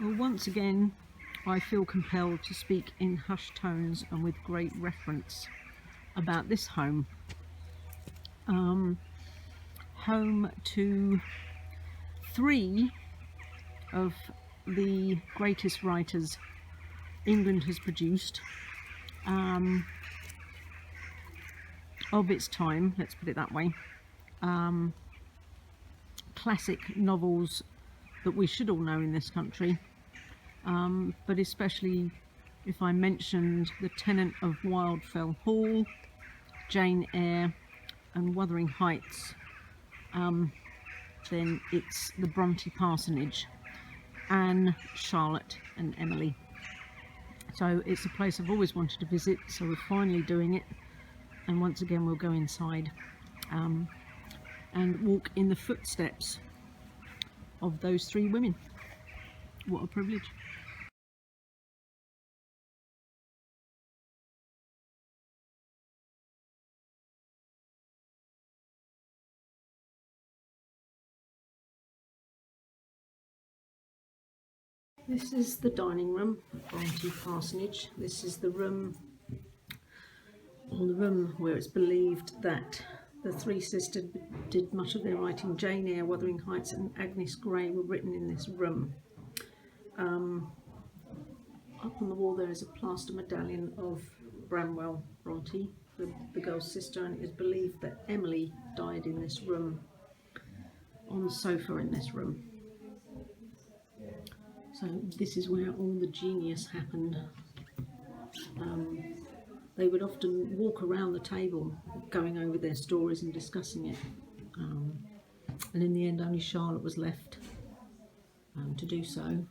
Well, once again, I feel compelled to speak in hushed tones and with great reference about this home. Home to three of the greatest writers England has produced of its time, let's put it that way. Classic novels that we should all know in this country, but especially if I mentioned The Tenant of Wildfell Hall, Jane Eyre and Wuthering Heights, then it's the Bronte Parsonage, Anne, Charlotte and Emily. So it's a place I've always wanted to visit, so we're finally doing it, and once again we'll go inside and walk in the footsteps of those three women. What a privilege. This is the dining room at Bronte Parsonage. This is the room, or the room where it's believed that the three sisters did much of their writing. Jane Eyre, Wuthering Heights and Agnes Grey were written in this room. Up on the wall there is a plaster medallion of Bramwell Bronte, the girl's sister, and it is believed that Emily died in this room, on the sofa in this room. So this is where all the genius happened. They would often walk around the table going over their stories and discussing it, and in the end only Charlotte was left to do so.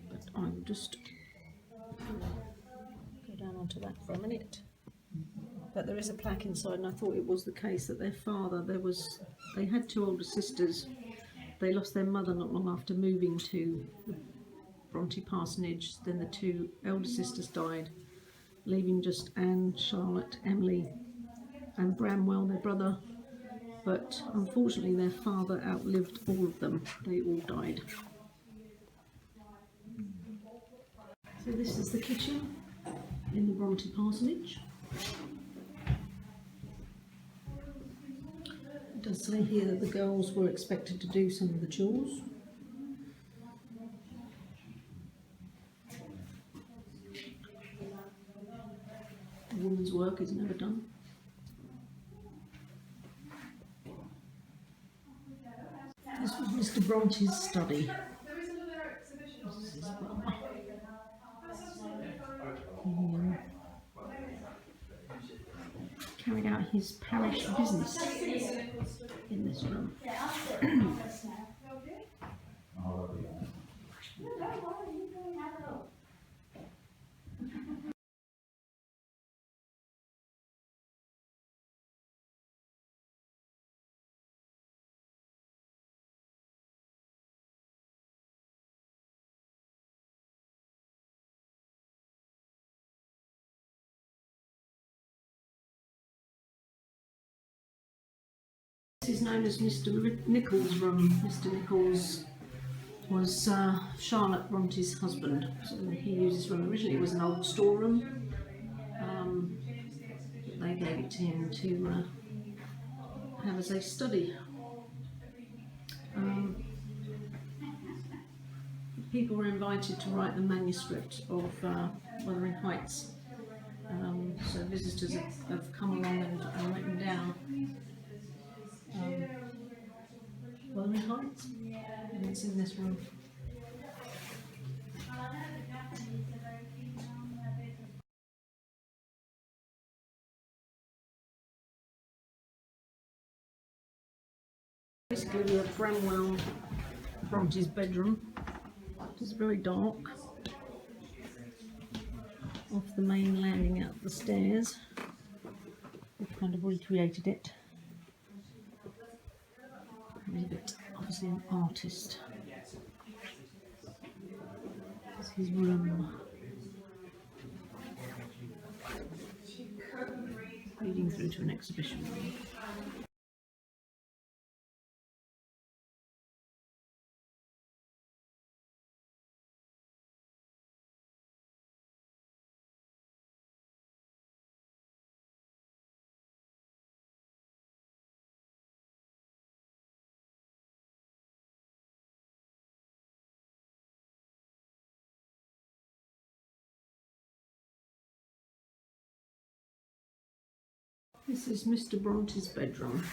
But I will just go down onto that for a minute. But there is a plaque inside, and I thought it was the case that their father, they had two older sisters. They lost their mother not long after moving to the Bronte Parsonage. Then the two elder sisters died, leaving just Anne, Charlotte, Emily and Bramwell, their brother. But unfortunately their father outlived all of them. They all died. So this is the kitchen in the Bronte Parsonage. It does say here that the girls were expected to do some of the chores. A woman's work is never done. This was Mr. Bronte's study. He carried out his parish business in this room. This is known as Mr. Nichols' room. Mr. Nichols was Charlotte Bronte's husband, so he used this room. Originally it was an old storeroom, but they gave it to him to have as a study. People were invited to write the manuscript of Wuthering Heights, so visitors have come along and written down Wuthering Heights, and it's in this room. Basically we have Bramwell Bronte's bedroom. It's very dark, off the main landing out the stairs. We've kind of recreated it. He's a bit, obviously an artist. This is his room. Leading through to an exhibition room. This is Mr. Bronte's bedroom.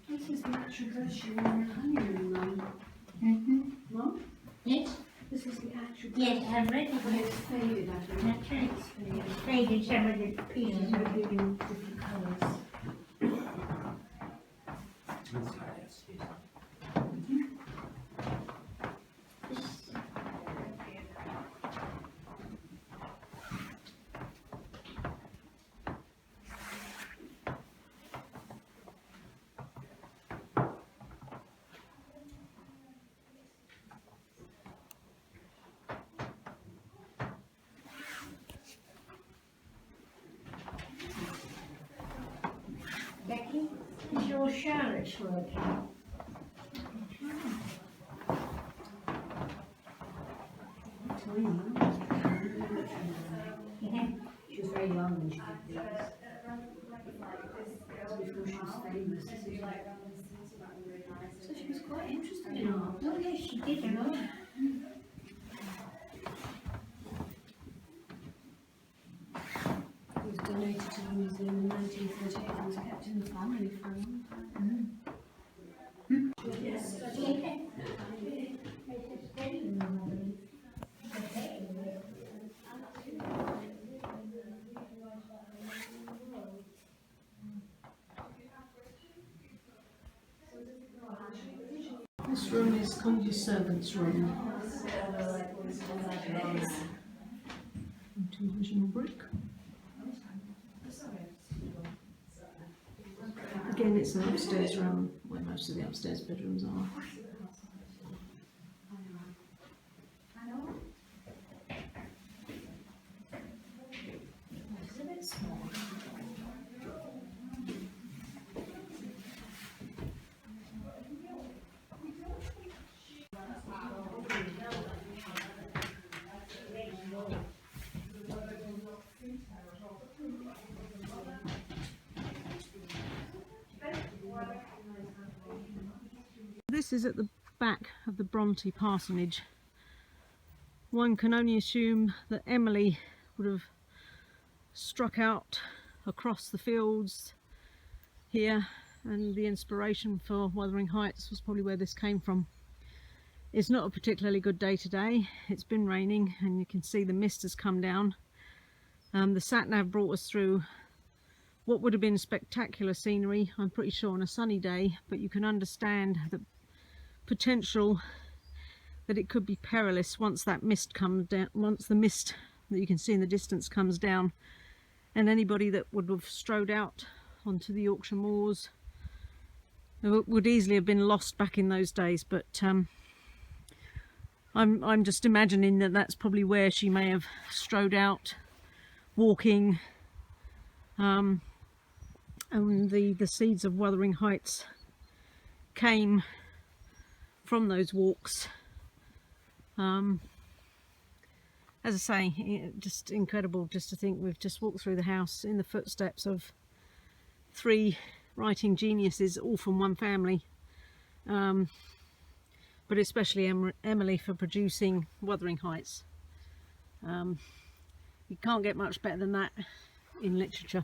This is the actual dress you wore on honeymoon, Mum. Mum? Yes? This is the actual dress. Yes, I've read it. It's faded, I think. That's right. It's faded. It's faded some of the pieces. Yeah, they're in different colours. Becky, is your Charlotte's working? Yeah. She was very young when she did these. Before she was famous. So she was quite interested in art. Oh yes, she did a lot. It was donated to the museum in 1938 and was kept in the family for a long time. This room is called your servant's room. Two original brick. Again, it's an upstairs room where most of the upstairs bedrooms are. It's a bit small. This is at the back of the Bronte parsonage. One can only assume that Emily would have struck out across the fields here, and the inspiration for Wuthering Heights was probably where this came from. It's not a particularly good day today. It's been raining and you can see the mist has come down. The sat-nav brought us through what would have been spectacular scenery, I'm pretty sure, on a sunny day, but you can understand the potential that it could be perilous once that mist comes down, once the mist that you can see in the distance comes down, and anybody that would have strode out onto the Yorkshire moors would easily have been lost back in those days. But I'm just imagining that that's probably where she may have strode out walking, and the seeds of Wuthering Heights came from those walks. As I say, just incredible just to think we've just walked through the house in the footsteps of three writing geniuses, all from one family, but especially Emily for producing Wuthering Heights. You can't get much better than that in literature.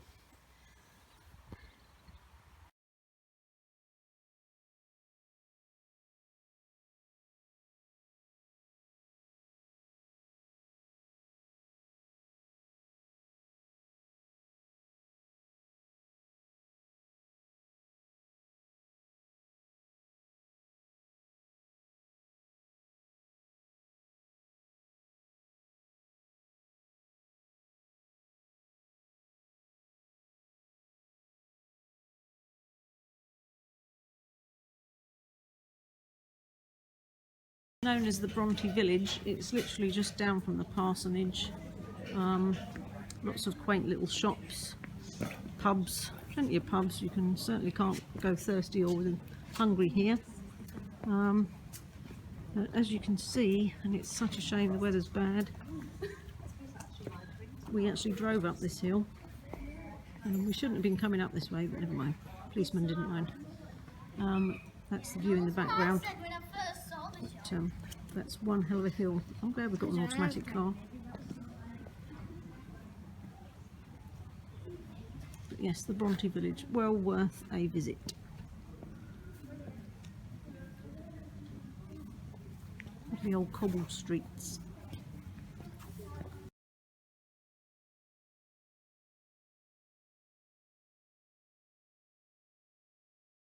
Known as the Bronte Village, it's literally just down from the parsonage. Lots of quaint little shops, pubs, plenty of pubs. You can certainly can't go thirsty or hungry here. As you can see, and it's such a shame the weather's bad, we actually drove up this hill, and we shouldn't have been coming up this way, but never mind. Policeman didn't mind. That's the view in the background. But, that's one hell of a hill. I'm glad we've got an automatic car. But yes, the Bronte village, well worth a visit. The old cobbled streets.